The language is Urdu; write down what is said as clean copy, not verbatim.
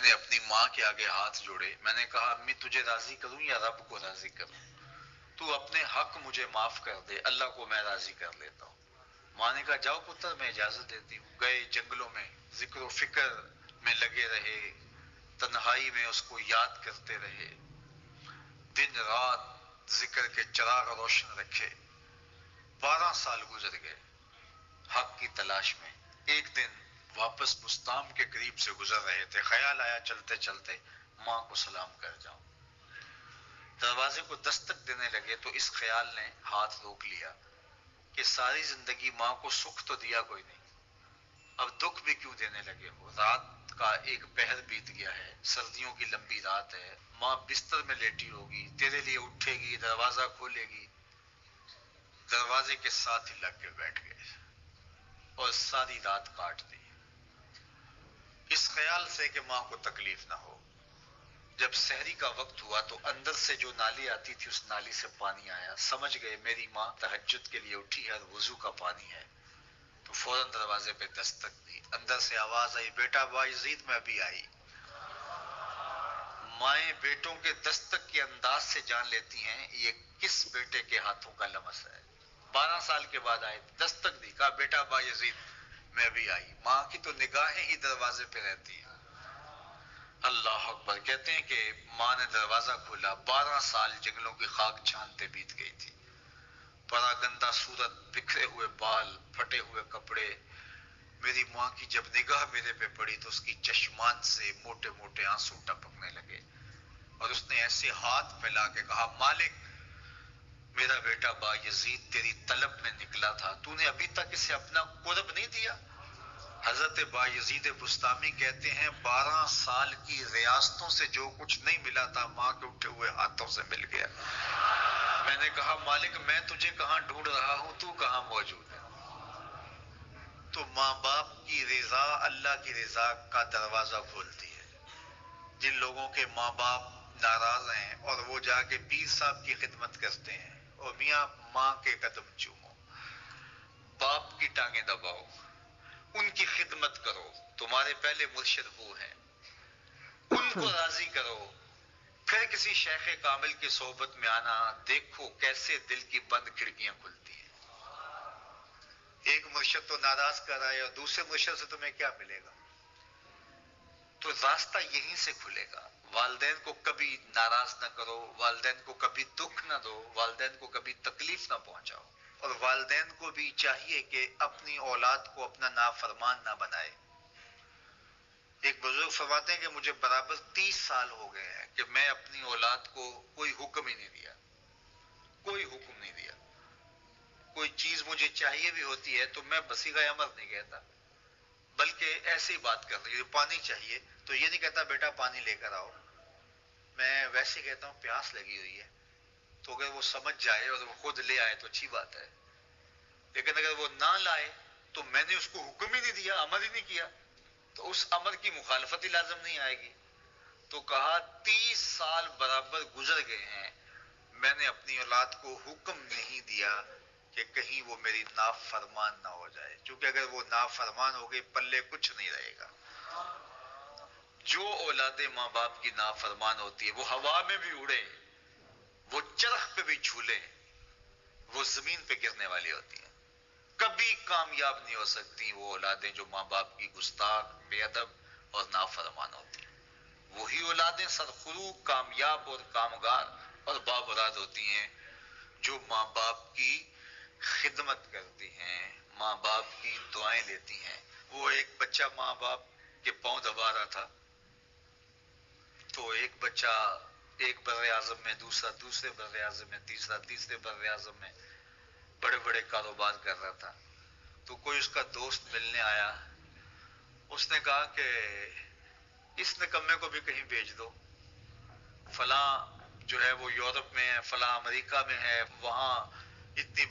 نے اپنی ماں کے آگے ہاتھ جوڑے. میں نے کہا امی تجھے راضی کروں یا رب کو راضی کروں؟ تو اپنے حق مجھے معاف کر دے، اللہ کو میں راضی کر لیتا ہوں. ماں نے کہا جاؤ پتر میں اجازت دیتی ہوں. گئے جنگلوں میں ذکر و فکر میں لگے رہے، تنہائی میں اس کو یاد کرتے رہے، دن رات ذکر کے چراغ روشن رکھے. 12 سال گزر گئے حق کی تلاش میں. ایک دن واپس مستام کے قریب سے گزر رہے تھے، خیال آیا چلتے چلتے ماں کو سلام کر جاؤں. دروازے کو دستک دینے لگے تو اس خیال نے ہاتھ روک لیا کہ ساری زندگی ماں کو سکھ تو دیا کوئی نہیں، اب دکھ بھی کیوں دینے لگے ہو؟ رات کا ایک پہر بیت گیا ہے، سردیوں کی لمبی رات ہے، ماں بستر میں لیٹی ہوگی، تیرے لیے اٹھے گی، دروازہ کھولے گی. دروازے کے ساتھ ہی لگ کے بیٹھ گئے اور ساری رات کاٹ دی اس خیال سے کہ ماں کو تکلیف نہ ہو. جب سحری کا وقت ہوا تو اندر سے جو نالی آتی تھی اس نالی سے پانی آیا. سمجھ گئے میری ماں تہجد کے لیے اٹھی ہے اور وضو کا پانی ہے. تو فوراً دروازے پہ دستک دی. اندر سے آواز آئی بیٹا بايزيد میں ابھی آئی. مائیں بیٹوں کے دستک کے انداز سے جان لیتی ہیں یہ کس بیٹے کے ہاتھوں کا لمس ہے. 12 سال کے بعد آئے، دستک دی، کہا بیٹا بايزيد میں ابھی آئی. ماں کی تو نگاہیں ہی دروازے پہ رہتی ہیں. اللہ اکبر. کہتے ہیں کہ ماں نے دروازہ کھولا، 12 سال جنگلوں کی خاک چھانتے بیت گئی تھی. پرا گندہ صورت، بکھرے ہوئے بال، پھٹے ہوئے کپڑے. میری ماں کی جب نگاہ میرے پہ پڑی تو اس کی چشمات سے موٹے موٹے آنسو ٹپکنے لگے اور اس نے ایسے ہاتھ پھیلا کے کہا مالک میرا بیٹا بايزيد تیری طلب میں نکلا تھا، تو نے ابھی تک اسے اپنا قرب نہیں دیا. حضرت بايزيد بسطامی کہتے ہیں 12 سال کی ریاستوں سے جو کچھ نہیں ملا تھا ماں کے اٹھے ہوئے ہاتھوں سے مل گیا. میں نے کہا مالک میں تجھے کہاں ڈھونڈ رہا ہوں، تو کہاں موجود ہے؟ تو ماں باپ کی رضا اللہ کی رضا کا دروازہ کھولتی ہے. جن لوگوں کے ماں باپ ناراض ہیں اور وہ جا کے پیر صاحب کی خدمت کرتے ہیں اور میاں ماں کے قدم چومو، باپ کی ٹانگیں دباؤ، ان کی خدمت کرو، تمہارے پہلے مرشد وہ ہیں، ان کو راضی کرو، پھر کسی شیخ کامل کی صحبت میں آنا، دیکھو کیسے دل کی بند کھڑکیاں کھلتی ہیں. ایک مرشد تو ناراض کر رہا ہے اور دوسرے مرشد سے تمہیں کیا ملے گا؟ تو راستہ یہیں سے کھلے گا. والدین کو کبھی ناراض نہ کرو، والدین کو کبھی دکھ نہ دو، والدین کو کبھی تکلیف نہ پہنچاؤ. اور والدین کو بھی چاہیے کہ اپنی اولاد کو اپنا نافرمان نہ بنائے. ایک بزرگ فرماتے ہیں کہ مجھے برابر 30 سال ہو گئے ہیں کہ میں اپنی اولاد کو کوئی حکم ہی نہیں دیا، کوئی حکم نہیں دیا. کوئی چیز مجھے چاہیے بھی ہوتی ہے تو میں بصیغہ امر نہیں کہتا، بلکہ ایسے ہی بات کر رہی ہوں. پانی چاہیے تو یہ نہیں کہتا بیٹا پانی لے کر آؤ، میں ویسے کہتا ہوں پیاس لگی ہوئی ہے، تو اگر وہ سمجھ جائے اور وہ خود لے آئے تو اچھی بات ہے. لیکن اگر وہ نہ لائے تو میں نے اس کو حکم ہی نہیں دیا، امر ہی نہیں کیا، تو اس امر کی مخالفت ہی لازم نہیں آئے گی. تو کہا 30 سال برابر گزر گئے ہیں میں نے اپنی اولاد کو حکم نہیں دیا کہ کہیں وہ میری نافرمان نہ ہو جائے، چونکہ اگر وہ نافرمان ہو گئی پلے کچھ نہیں رہے گا. جو اولاد ماں باپ کی نافرمان ہوتی ہے وہ ہوا میں بھی اڑے، وہ چرخ پہ بھی جھولے، وہ زمین پہ گرنے والی ہوتی ہیں، کبھی کامیاب نہیں ہو سکتی وہ اولادیں جو ماں باپ کی گستاخ، بے ادب اور نافرمان ہوتی ہیں. وہی اولادیں سرخروغ، کامیاب اور کامگار اور بامراد ہوتی ہیں جو ماں باپ کی خدمت کرتی ہیں، ماں باپ کی دعائیں لیتی ہیں. وہ ایک بچہ ماں باپ کے پاؤں دبا رہا تھا تو ایک بچہ ایک بر اعظم میں، دوسرا دوسرے بر اعظم میں، تیسرا تیسرے بر اعظم میں بڑے بڑے کاروبار کر رہا تھا. تو کوئی اس کا دوست ملنے آیا، اس نے کہا کہ اس نکمے کو بھی کہیں بھیج دو، فلاں جو ہے وہ یورپ میں ہے، فلاں امریکہ میں ہے، وہاں اتنی